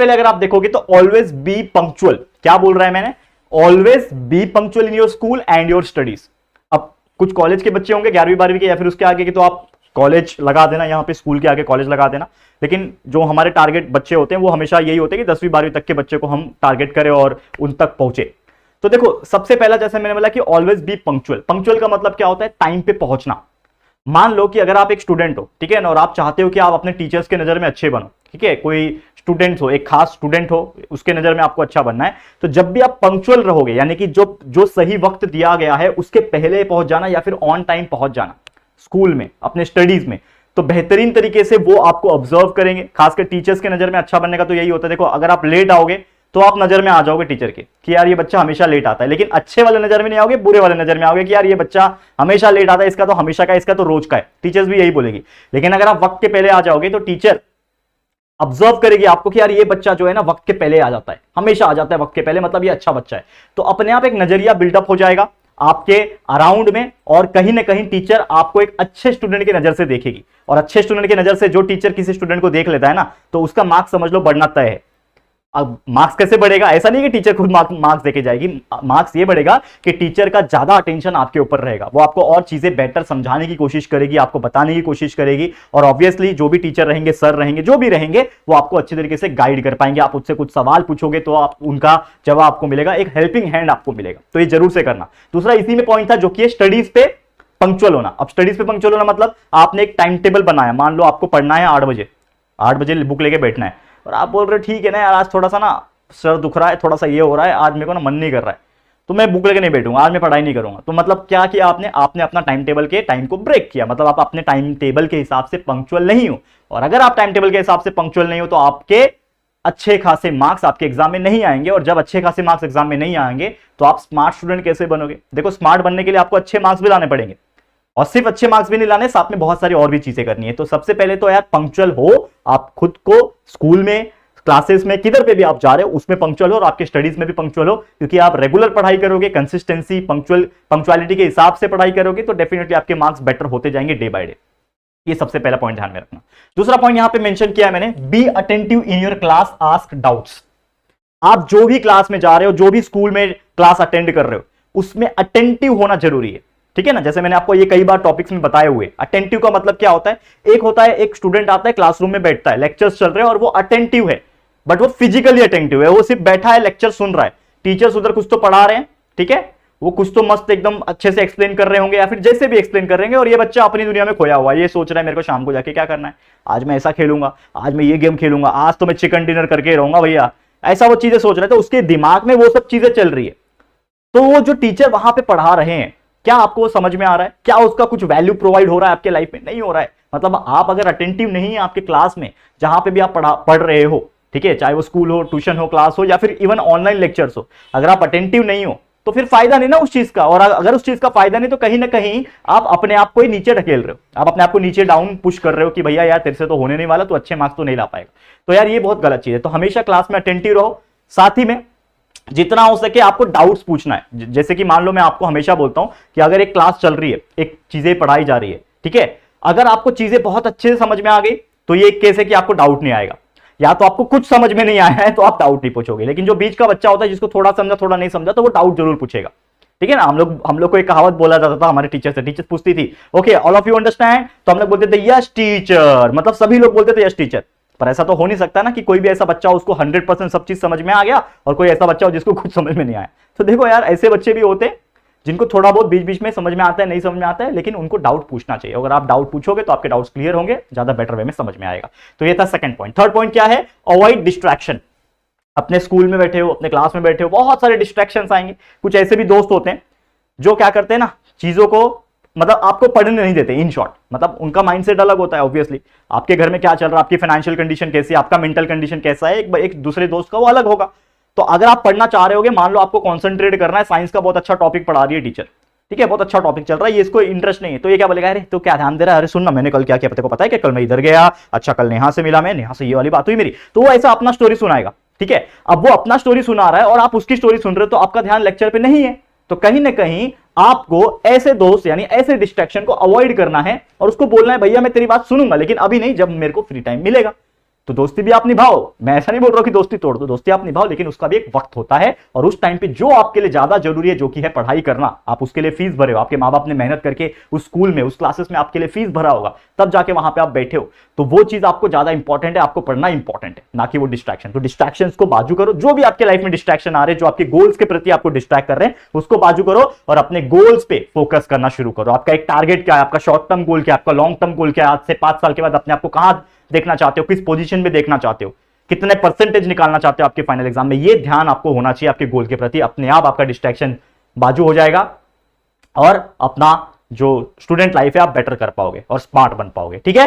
पहले अगर आप देखोगे तो ऑलवेज बी पंक्चुअल, क्या बोल रहा है मैंने, always be punctual in your school and your studies. अब कुछ कॉलेज के बच्चे होंगे 11वीं 12वीं के या फिर उसके आगे के, तो आप कॉलेज लगा देना, यहाँ पे स्कूल के आगे कॉलेज लगा देना। लेकिन जो हमारे टारगेट बच्चे होते हैं वो हमेशा यही होते हैं कि 10वीं 12वीं तक के बच्चे को हम टारगेट करें और उन तक पहुंचे। तो देखो सबसे पहला जैसे मैंने बोला कि ऑलवेज बी पंक्चुअल। पंक्चुअल का मतलब क्या होता है, टाइम पे पहुंचना। मान लो कि अगर आप एक स्टूडेंट हो, ठीक है ना, और आप चाहते हो कि आप अपने टीचर्स के नजर में अच्छे बनो, ठीक है, कोई स्टूडेंट हो, एक खास स्टूडेंट हो, उसके नजर में आपको अच्छा बनना है, तो जब भी आप पंक्चुअल रहोगे, यानी कि जो सही वक्त दिया गया है उसके पहले पहुंच जाना या फिर ऑन टाइम पहुंच जाना स्कूल में, अपने स्टडीज में, तो बेहतरीन तरीके से वो आपको ऑब्जर्व करेंगे। खासकर टीचर्स के नजर में अच्छा बनने का तो यही होता है। देखो अगर आप लेट आओगे तो आप नजर में आ जाओगे टीचर के कि यार ये बच्चा हमेशा लेट आता है, लेकिन अच्छे वाले नजर में नहीं आओगे, बुरे वाले नजर में आओगे कि यार ये बच्चा हमेशा लेट आता है, इसका तो हमेशा का, इसका तो रोज का है। टीचर्स भी यही बोलेगी। लेकिन अगर आप वक्त के पहले आ जाओगे तो टीचर ऑब्जर्व करेगी आपको कि यार ये बच्चा जो है ना वक्त के पहले आ जाता है, हमेशा आ जाता है वक्त के पहले, मतलब ये अच्छा बच्चा है। तो अपने आप एक नजरिया बिल्डअप हो जाएगा आपके अराउंड में, और कहीं ना कहीं टीचर आपको एक अच्छे स्टूडेंट की नजर से देखेगी। और अच्छे स्टूडेंट की नजर से जो टीचर किसी स्टूडेंट को देख लेता है ना, तो उसका मार्क्स समझ लो बढ़ना तय है। अब मार्क्स कैसे बढ़ेगा, ऐसा नहीं कि टीचर खुद मार्क्स देके जाएगी, मार्क्स ये बढ़ेगा कि टीचर का ज्यादा अटेंशन आपके ऊपर रहेगा, वो आपको और चीजें बेटर समझाने की कोशिश करेगी, आपको बताने की कोशिश करेगी। और ऑब्वियसली जो भी टीचर रहेंगे, सर रहेंगे, जो भी रहेंगे, वो आपको अच्छी तरीके से गाइड कर पाएंगे। आप उससे कुछ सवाल पूछोगे तो आप उनका जवाब आपको मिलेगा, एक हेल्पिंग हैंड आपको मिलेगा। तो ये जरूर से करना। दूसरा इसी में पॉइंट था जो कि स्टडीज पे पंक्चुअल होना। अब स्टडीज पे पंक्चुअल होना मतलब आपने एक टाइम टेबल बनाया, मान लो आपको पढ़ना है 8 बजे बुक लेके बैठना है, और आप बोल रहे हो ठीक है ना यार आज थोड़ा सा ना सर दुख रहा है, थोड़ा सा ये हो रहा है, आज मेरे को ना मन नहीं कर रहा है, तो मैं बुक लेके नहीं बैठूंगा, आज मैं पढ़ाई नहीं करूंगा। तो मतलब क्या किया आपने अपना टाइम टेबल के टाइम को ब्रेक किया, मतलब आप अपने टाइम टेबल के हिसाब से पंक्चुअल नहीं हो। और अगर आप टाइम टेबल के हिसाब से पंक्चुअल नहीं हो तो आपके अच्छे खासे मार्क्स आपके एग्जाम में नहीं आएंगे। और जब अच्छे खासे मार्क्स एग्जाम में नहीं आएंगे तो आप स्मार्ट स्टूडेंट कैसे बनोगे। देखो स्मार्ट बनने के लिए आपको अच्छे मार्क्स भी लाने पड़ेंगे, और सिर्फ अच्छे मार्क्स भी नहीं लाने, साथ में बहुत सारी और भी चीजें करनी है। तो सबसे पहले तो यार पंक्चुअल हो, आप खुद को स्कूल में, क्लासेस में, किधर पे भी आप जा रहे हो उसमें पंक्चुअल हो, और आपके स्टडीज में भी पंक्चुअल हो। क्योंकि आप रेगुलर पढ़ाई करोगे, कंसिस्टेंसी, पंक्चुअलिटी के हिसाब से पढ़ाई करोगे, तो डेफिनेटली आपके मार्क्स बेटर होते जाएंगे डे बाय डे। ये सबसे पहला पॉइंट ध्यान में रखना। दूसरा पॉइंट यहां पे मेंशन किया है मैंने, be attentive in your class, ask doubts. आप जो भी क्लास में जा रहे हो, जो भी स्कूल में क्लास अटेंड कर रहे हो, उसमें अटेंटिव होना जरूरी है, ठीक है ना। जैसे मैंने आपको ये कई बार टॉपिक्स में बताए हुए, अटेंटिव का मतलब क्या होता है। एक होता है एक स्टूडेंट आता है क्लासरूम में बैठता है, लेक्चर्स चल रहे हैं और वो अटेंटिव है, बट वो फिजिकली अटेंटिव है, वो सिर्फ बैठा है, लेक्चर सुन रहा है, टीचर्स उधर कुछ तो पढ़ा रहे हैं, ठीक है, वो कुछ तो मस्त एकदम अच्छे से एक्सप्लेन कर रहे होंगे या फिर जैसे भी एक्सप्लेन कर रहे होंगे, और ये बच्चा अपनी दुनिया में खोया हुआ है, ये सोच रहा है मेरे को शाम को जाके क्या करना है, आज मैं ऐसा खेलूंगा, आज मैं ये गेम खेलूंगा, आज तो मैं चिकन डिनर करके रहूंगा भैया, ऐसा वो चीजें सोच रहा है। तो उसके दिमाग में वो सब चीजें चल रही है। तो वो जो टीचर वहां पे पढ़ा रहे हैं, क्या आपको वो समझ में आ रहा है, क्या उसका कुछ वैल्यू प्रोवाइड हो रहा है आपके लाइफ में, नहीं हो रहा है। मतलब आप अगर अटेंटिव नहीं है आपके क्लास में, जहां पे भी आप पढ़ रहे हो, ठीक है, चाहे वो स्कूल हो, ट्यूशन हो, क्लास हो, या फिर इवन ऑनलाइन लेक्चर्स हो, अगर आप अटेंटिव नहीं हो तो फिर फायदा नहीं ना उस चीज का। और अगर उस चीज का फायदा नहीं तो कहीं ना कहीं आप अपने आप को ही नीचे ढकेल रहे हो, आप अपने आप को नीचे डाउन पुश कर रहे हो कि भैया यार तेरे से तो होने नहीं वाला, तो अच्छे मार्क्स तो नहीं ला पाएगा। तो यार ये बहुत गलत चीज है। तो हमेशा क्लास में अटेंटिव रहो, साथ ही में जितना हो सके आपको डाउट्स पूछना है। जैसे कि मान लो मैं आपको हमेशा बोलता हूं कि अगर एक क्लास चल रही है, एक चीजें पढ़ाई जा रही है, ठीक है, अगर आपको चीजें बहुत अच्छे से समझ में आ गई तो ये एक केस है कि आपको डाउट नहीं आएगा, या तो आपको कुछ समझ में नहीं आया है तो आप डाउट नहीं पूछोगे। लेकिन जो बीच का बच्चा होता है जिसको थोड़ा समझा थोड़ा नहीं समझा, तो वो डाउट जरूर पूछेगा, ठीक है ना। हम लोग को एक कहावत बोला जाता था हमारे टीचर से, टीचर पूछती थी okay all of you understand, तो हम लोग बोलते थे यस टीचर, मतलब सभी लोग बोलते थे यस टीचर। पर ऐसा तो हो नहीं सकता ना कि कोई भी ऐसा बच्चा हो उसको 100% सब चीज समझ में आ गया और कोई ऐसा बच्चा हो जिसको कुछ समझ में नहीं आया। तो देखो यार ऐसे बच्चे भी होते जिनको थोड़ा बहुत बीच बीच में समझ में आता है, नहीं समझ में आता है, लेकिन उनको डाउट पूछना चाहिए। अगर आप डाउट पूछोगे तो आपके डाउट्स क्लियर होंगे, ज्यादा बेटर वे में समझ में आएगा। तो ये था सेकंड पॉइंट। थर्ड पॉइंट क्या है, अवॉइड डिस्ट्रैक्शन। अपने स्कूल में बैठे हो, अपने क्लास में बैठे हो, बहुत सारे डिस्ट्रैक्शंस आएंगे। कुछ ऐसे भी दोस्त होते हैं जो क्या करते हैं ना, चीजों को मतलब आपको पढ़ने नहीं देते। इन शॉर्ट मतलब उनका माइंडसेट अलग होता है। ऑब्वियसली आपके घर में क्या चल रहा है, आपकी फाइनेंशियल कंडीशन कैसी है, आपका मेंटल कंडीशन कैसा है, एक दूसरे दोस्त का वो अलग होगा। तो अगर आप पढ़ना चाह रहे होगे, मान लो आपको कॉन्सेंट्रेट करना है, साइंस का बहुत अच्छा टॉपिक पढ़ा रही है टीचर, ठीक है, बहुत अच्छा टॉपिक चल रहा है, ये इसको इंटरेस्ट नहीं है, तो ये क्या बोलेगा, अरे तो क्या ध्यान दे रहा है, अरे सुन ना मैंने कल क्या किया पता है कि कल मैं इधर गया, अच्छा कल नेहा से मिला, मैं नेहा से ये वाली बात हुई मेरी। तो वो ऐसा अपना स्टोरी सुनाएगा, ठीक है। अब वो अपना स्टोरी सुना रहा है और आप उसकी स्टोरी सुन रहे हो, तो आपका ध्यान लेक्चर पे नहीं है। तो कहीं ना कहीं आपको ऐसे दोस्त यानी ऐसे डिस्ट्रैक्शन को अवॉइड करना है और उसको बोलना है भैया मैं तेरी बात सुनूंगा, लेकिन अभी नहीं, जब मेरे को फ्री टाइम मिलेगा। तो दोस्ती भी आप निभाओ, मैं ऐसा नहीं बोल रहा हूं कि दोस्ती तोड़ दो, दोस्ती आप निभाओ, लेकिन उसका भी एक वक्त होता है और उस टाइम पे जो आपके लिए ज्यादा जरूरी है, जो कि है पढ़ाई करना, आप उसके लिए फीस भरे हो, आपके माँ बाप ने मेहनत करके उस स्कूल में, उस क्लासेस में आपके लिए फीस भरा होगा, तब जाके वहां पे आप बैठे हो, तो वो चीज आपको ज्यादा इंपॉर्टेंट है, आपको पढ़ना इंपॉर्टेंट है, ना कि वो डिस्ट्रैक्शन। तो डिस्ट्रैक्शन को बाजू करो, जो भी आपके लाइफ में डिस्ट्रैक्शन आ रहे हैं, जो आपके गोल्स के प्रति आपको डिस्ट्रैक्ट कर रहे हैं, उसको बाजू करो और अपने गोल्स पे फोकस करना शुरू करो। आपका एक टारगेट क्या है, आपका शॉर्ट टर्म गोल क्या है, आपका लॉन्ग टर्म गोल क्या है, आज से 5 साल के बाद अपने आपको कहां देखना चाहते हो, किस पोजीशन में देखना चाहते हो, कितने परसेंटेज निकालना चाहते हो आपके फाइनल एग्जाम में, ये ध्यान आपको होना चाहिए आपके गोल के प्रति। अपने आप आपका डिस्ट्रैक्शन बाजू हो जाएगा और अपना जो स्टूडेंट लाइफ है आप बेटर कर पाओगे और स्मार्ट बन पाओगे। ठीक है।